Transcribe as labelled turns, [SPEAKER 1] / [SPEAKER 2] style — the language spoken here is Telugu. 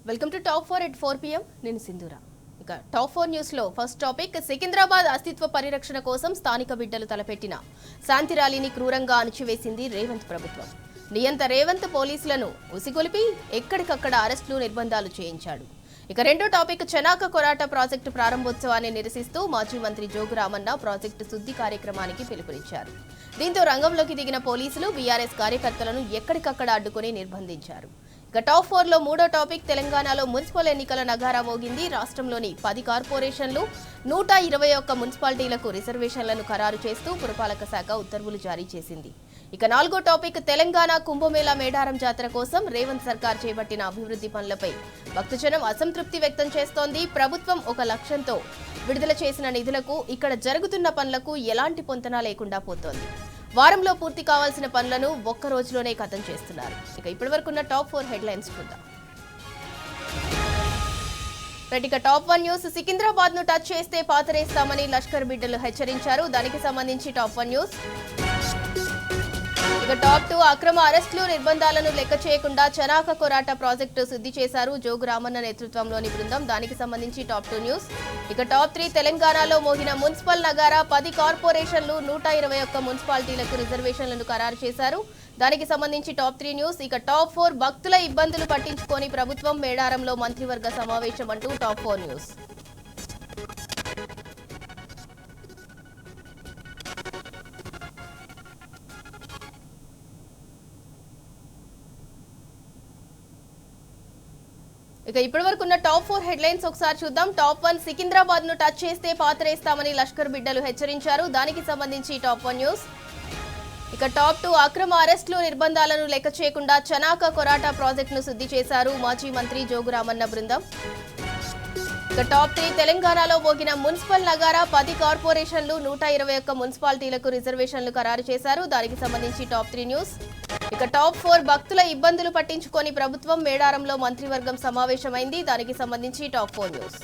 [SPEAKER 1] Welcome to top 4 at 4 pm. నేను సింధూరా. ఇక టాప్ 4 న్యూస్ లో ఫస్ట్ టాపిక్, సికింద్రాబాద్ అస్తిత్వ పరిరక్షణ కోసం స్థానిక బిడ్డలు తలపెట్టిన శాంతి ర్యాలీని క్రూరంగా అణచివేసింది రేవంత్ ప్రభుత్వం. నియంత రేవంత్ పోలీసులను ఉసిగొలిపి ఎక్కడికక్కడ అరెస్టులు, నిర్బంధాలు చేయించాడు. ఇక రెండో టాపిక్, చెనాక కొరాట ప్రాజెక్టు ప్రారంభోత్సవాన్ని నిరసిస్తూ మాజీ మంత్రి జోగు రామన్న ప్రాజెక్టు శుద్ధి కార్యక్రమానికి పిలుపునిచ్చారు. దీంతో రంగంలోకి దిగిన పోలీసులు బీఆర్ఎస్ కార్యకర్తలను ఎక్కడికక్కడ అడ్డుకుని నిర్బంధించారు. ఇక టాప్ 4 లో మూడో టాపిక్, తెలంగాణలో మున్సిపల్ ఎన్నికల నగారా మోగింది. రాష్ట్రంలోని 10 కార్పొరేషన్లు 121 మున్సిపాలిటీలకు రిజర్వేషన్లను ఖరారు చేస్తూ పురపాలక శాఖ ఉత్తర్వులు జారీ చేసింది. ఇక నాలుగో టాపిక్, తెలంగాణ కుంభమేళా మేడారం జాతర కోసం రేవంత్ సర్కార్ చేపట్టిన అభివృద్ధి పనులపై భక్తజనం అసంతృప్తి వ్యక్తం చేస్తోంది. ప్రభుత్వం ఒక లక్ష్యంతో విడుదల చేసిన నిధులకు ఇక్కడ జరుగుతున్న పనులకు ఎలాంటి పొంతన లేకుండా పోతోంది. వారంలో పూర్తి కావాల్సిన పనులను ఒక్క రోజులోనే ఖతం చేస్తున్నారు. ఇక ఇప్పటివరకున్న టాప్ 4 హెడ్లైన్స్ చూద్దాం. ఇక టాప్ 1 న్యూస్, సికింద్రాబాద్ ను టచ్ చేస్తే పాతరేస్తామని లష్కర్ బిడ్డలు హెచ్చరించారు. దానికి సంబంధించి టాప్ 1 న్యూస్. ఇక టాప్ 2, అక్రమ అరెస్టులు, నిర్బంధాలను లెక్క చేయకుండా చెనాక కొరాట ప్రాజెక్టు శుద్ధి చేశారు జోగు రామన్న నేతృత్వంలోని బృందం. దానికి సంబంధించి టాప్ 2 న్యూస్. ఇక టాప్ 3, తెలంగాణలో మోగిన మున్సిపల్ నగారా, 10 కార్పొరేషన్లు 121 మున్సిపాలిటీలకు రిజర్వేషన్లను ఖరారు చేశారు. దానికి సంబంధించి టాప్ 3 న్యూస్. ఇక టాప్ 4, భక్తుల ఇబ్బందులు పట్టించుకొని ప్రభుత్వం, మేడారంలో మంత్రివర్గ సమావేశం అంటూ టాప్ 4 న్యూస్. ఇక ఇప్పటివరకు ఉన్న టాప్ 4 హెడ్లైన్స్ ఒకసారి చూద్దాం. టాప్ 1, సికింద్రాబాద్ ను టచ్ చేస్తే పాతరేస్తామని లష్కర్ బిడ్డలు హెచ్చరించారు. దానికి సంబంధించి టాప్ 1 న్యూస్. ఇక టాప్ 2, అక్రమ అరెస్టులు, నిర్బంధాలను లెక్క చేయకుండా చెనాక కొరాట ప్రాజెక్టును శుద్ధి చేశారు మాజీ మంత్రి జోగు రామన్న బృందం. ఇక టాప్ 3, తెలంగాణలో మోగిన మున్సిపల్ నగారా, 10 కార్పొరేషన్లు 121 మున్సిపాలిటీలకు రిజర్వేషన్లు ఖరారు చేశారు. దానికి సంబంధించి టాప్ 3 న్యూస్. ఇక టాప్ 4, భక్తుల ఇబ్బందులు పట్టించుకొని ప్రభుత్వం, మేడారంలో మంత్రివర్గం సమావేశమైంది. దానికి సంబంధించి టాప్ 4 న్యూస్.